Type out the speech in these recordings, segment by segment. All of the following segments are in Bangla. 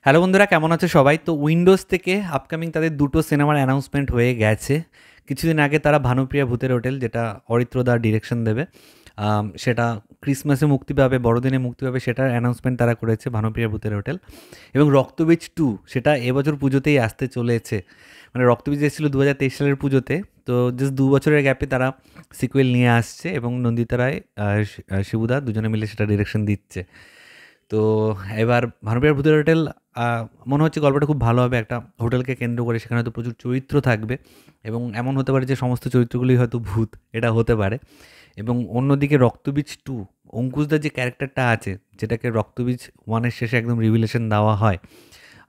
হ্যালো বন্ধুরা, কেমন আছো সবাই? তো উইন্ডোজ থেকে আপকামিং তাদের দুটো সিনেমার অ্যানাউন্সমেন্ট হয়ে গেছে। কিছুদিন আগে তারা ভানুপ্রিয়া ভূতের হোটেল, যেটা অরিত্রদা ডিরেকশন দেবে, সেটা ক্রিসমাসে মুক্তি পাবে, বড়দিনে মুক্তি পাবে, সেটার অ্যানাউন্সমেন্ট তারা করেছে, ভানুপ্রিয়া ভূতের হোটেল। এবং রক্তবীজ 2 সেটা এবছর পুজোতেই আসতে চলেছে। মানে রক্তবীজ এসেছিলো 2023 সালের পুজোতে, তো জাস্ট 2 বছরের গ্যাপে তারা সিকুয়েল নিয়ে আসছে এবং নন্দিতা রায়, শিবুদা দুজনে মিলে সেটা ডিরেকশন দিচ্ছে। তো এবার ভানুপ্রিয়ার ভূতের হোটেল, মনে হচ্ছে গল্পটা খুব ভালো হবে। একটা হোটেলকে কেন্দ্র করে সেখানে হয়তো প্রচুর চরিত্র থাকবে এবং এমন হতে পারে যে সমস্ত চরিত্রগুলোই হয়তো ভূত, এটা হতে পারে। এবং অন্যদিকে রক্তবীজ 2, অঙ্কুশদার যে ক্যারেক্টারটা আছে, যেটাকে রক্তবীজ 1-এর শেষে একদম রিভিলেশন দেওয়া হয়,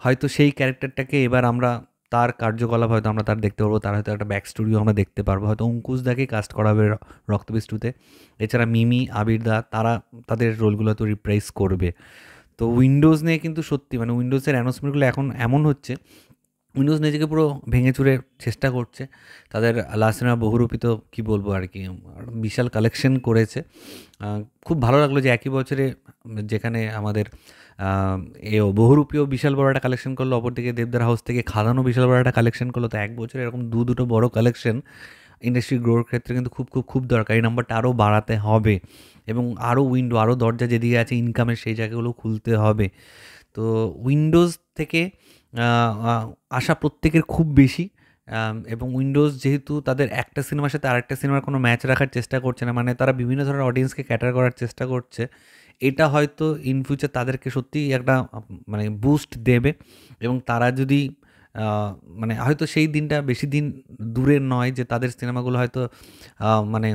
হয়তো সেই ক্যারেক্টারটাকে এবার আমরা তার কার্যকলাপ হয়তো আমরা তার দেখতে পারবো, তার হয়তো একটা ব্যাক স্টোরিও আমরা দেখতে পারবো, হয়তো অঙ্কুশদাকেই কাস্ট করা হবে রক্তবীজ 2-তে। এছাড়া মিমি, আবিরদা, তারা তাদের রোলগুলো হয়তো রিপ্রাইজ করবে। তো উইন্ডোজ নিয়ে কিন্তু সত্যি মানে উইন্ডোজের অ্যানাউন্সমেন্টগুলো এখন এমন হচ্ছে, উইন্ডোজ নিজেকে পুরো ভেঙে চুরে চেষ্টা করছে। তাদের লাস্ট সিনেমা বহুরূপী, তো কী বলবো আর কি, বিশাল কালেকশন করেছে। খুব ভালো লাগলো যে একই বছরে যেখানে আমাদের বহুরূপীও বিশাল বড় একটা কালেকশন করলো, অপরদিকে দেবদার হাউস থেকে খাদানও বিশাল বড় একটা কালেকশন করলো। তো এক বছরে এরকম দুটো বড় কালেকশন ইন্ডাস্ট্রি গ্রোর ক্ষেত্রে কিন্তু খুব খুব খুব দরকার। এই নাম্বারটা আরও বাড়াতে হবে এবং আরও উইন্ডো, আরও দরজা যেদিকে আছে ইনকামের, সেই জায়গাগুলো খুলতে হবে। তো উইন্ডোজ থেকে আশা প্রত্যেকের খুব বেশি। এবং উইন্ডোজ যেহেতু তাদের একটা সিনেমার সাথে আরেকটা সিনেমার কোনো ম্যাচ রাখার চেষ্টা করছে না, মানে তারা বিভিন্ন ধরনের অডিয়েন্সকে ক্যাটার করার চেষ্টা করছে, এটা হয়তো ইন ফিউচার তাদেরকে সত্যিই একটা মানে বুস্ট দেবে। এবং তারা যদি মানে হয়তো সেই দিনটা বেশি দিন দূরে নয় যে তাদের সিনেমাগুলো হয়তো মানে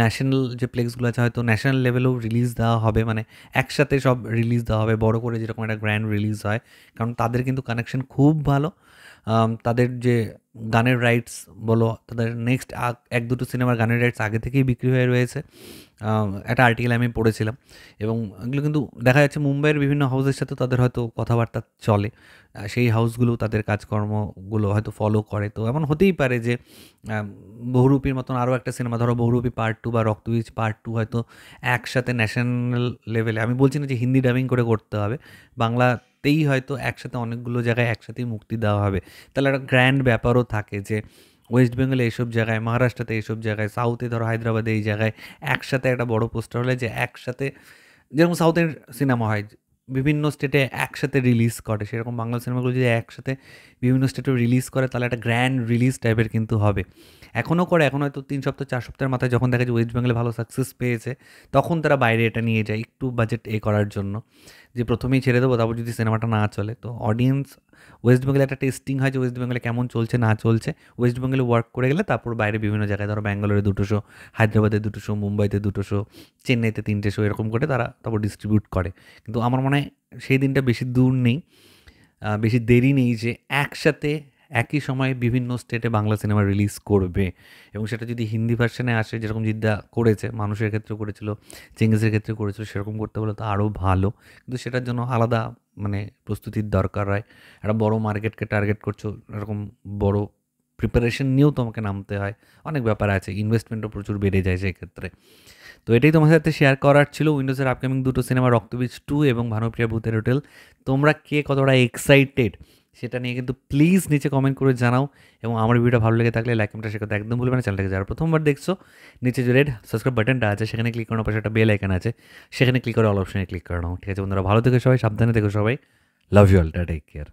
ন্যাশনাল যে প্লেক্সগুলো আছে হয়তো ন্যাশনাল লেভেলেও রিলিজ দেওয়া হবে, মানে একসাথে সব রিলিজ দেওয়া হবে বড় করে, যেরকম একটা গ্র্যান্ড রিলিজ হয়। কারণ তাদের কিন্তু কানেকশন খুব ভালো। তাদের যে গানের রাইটস বলো, তাদের নেক্সট এক দুটো সিনেমার গানের রাইটস আগে থেকেই বিক্রি হয়ে রয়েছে। একটা আর্টিকেল আমি পড়েছিলাম এবং এগুলো কিন্তু দেখা যাচ্ছে মুম্বাইয়ের বিভিন্ন হাউসের সাথে তাদের হয়তো কথাবার্তা চলে, সেই হাউসগুলো তাদের কাজকর্মগুলো হয়তো ফলো করে। তো এমন হতেই পারে যে বহুরূপীর মতন আরও একটা সিনেমা, ধরো বহুরূপী পার্ট 2 বা রক্তবীজ পার্ট 2 হয়তো একসাথে ন্যাশনাল লেভেলে, আমি বলছি না যে হিন্দি ডাবিং করে করতে হবে, বাংলাতেই হয়তো একসাথে অনেকগুলো জায়গায় একসাথেই মুক্তি দেওয়া হবে। তাহলে একটা গ্র্যান্ড ব্যাপারও থাকে যে ওয়েস্ট বেঙ্গলে এইসব জায়গায়, মহারাষ্ট্রতে এইসব জায়গায়, সাউথে ধরো হায়দ্রাবাদে এই জায়গায় একসাথে একটা বড় পোস্টার হলে, যে একসাথে যেরকম সাউথের সিনেমা হয় বিভিন্ন স্টেটে একসাথে রিলিজ করে, সেরকম বাংলা সিনেমাগুলো যদি একসাথে বিভিন্ন স্টেটে রিলিজ করে তাহলে একটা গ্র্যান্ড রিলিজ টাইপের কিন্তু হবে। এখনও করে, এখন হয়তো 3 সপ্তাহ 4 সপ্তাহের মাথায় যখন দেখা যায় ওয়েস্ট বেঙ্গলে ভালো সাকসেস পেয়েছে, তখন তারা বাইরে এটা নিয়ে যায় একটু বাজেট করার জন্য, যে প্রথমেই ছেড়ে দেবো, তারপর যদি সিনেমাটা না চলে। তো অডিয়েন্স ওয়েস্ট বেঙ্গলে একটা টেস্টিং হয় যে ওয়েস্ট বেঙ্গলে কেমন চলছে না চলছে, ওয়েস্ট বেঙ্গলে ওয়ার্ক করে গেলে তারপর বাইরে বিভিন্ন জায়গায়, ধরো ব্যাঙ্গালোরে 2টো শো, হায়দ্রাবাদে 2টো শো, মুম্বাইতে 2টো শো, চেন্নাইতে 3টে শো, এরকম করে তারা তারপর ডিস্ট্রিবিউট করে। কিন্তু আমার মনে হয় সেই দিনটা বেশি দূর নেই, বেশি দেরি নেই যে একসাথে একই সময়ে বিভিন্ন স্টেটে বাংলা সিনেমা রিলিজ করবে। এবং সেটা যদি হিন্দি ভার্সনে আসে, যেরকম জিদ্দা করেছে, মানুষের ক্ষেত্রে করেছিল, চেঙ্গিসের ক্ষেত্রে করেছিল, সেরকম করতে বলে তো আরও ভালো। কিন্তু সেটার জন্য আলাদা মানে প্রস্তুতির দরকার হয়। একটা বড় মার্কেটকে টার্গেট করছো, এরকম বড় প্রিপারেশন নিয়েও তোমাকে নামতে হয়, অনেক ব্যাপার আছে, ইনভেস্টমেন্টও প্রচুর বেড়ে যায় সেক্ষেত্রে। তো এটাই তোমার সাথে শেয়ার করার ছিল উইন্ডোজের আপকামিং দুটো সিনেমা, রক্তবীজ 2 এবং ভানুপ্রিয়া ভূতের হোটেল। তোমরা কে কতটা এক্সাইটেড সেটা নিয়ে কিন্তু প্লিজ নিচে কমেন্ট করে জানাও। এবং আমার ভিডিওটা ভালো লেগে থাকলে লাইক কমেন্টটা শেখাতে একদম ভুলবে না। চ্যানেলটাকে যারা প্রথমবার দেখছো, নিচে যে রেড সাবস্ক্রাইব বাটনটা আছে সেখানে ক্লিক করানোর পাশে একটা বেল আইকন আছে, সেখানে ক্লিক করে অল অপশনে ক্লিক করে নাও। ঠিক আছে বন্ধুরা, ভালো থেকো সবাই, সাবধানে থেকো সবাই, love you all, take care.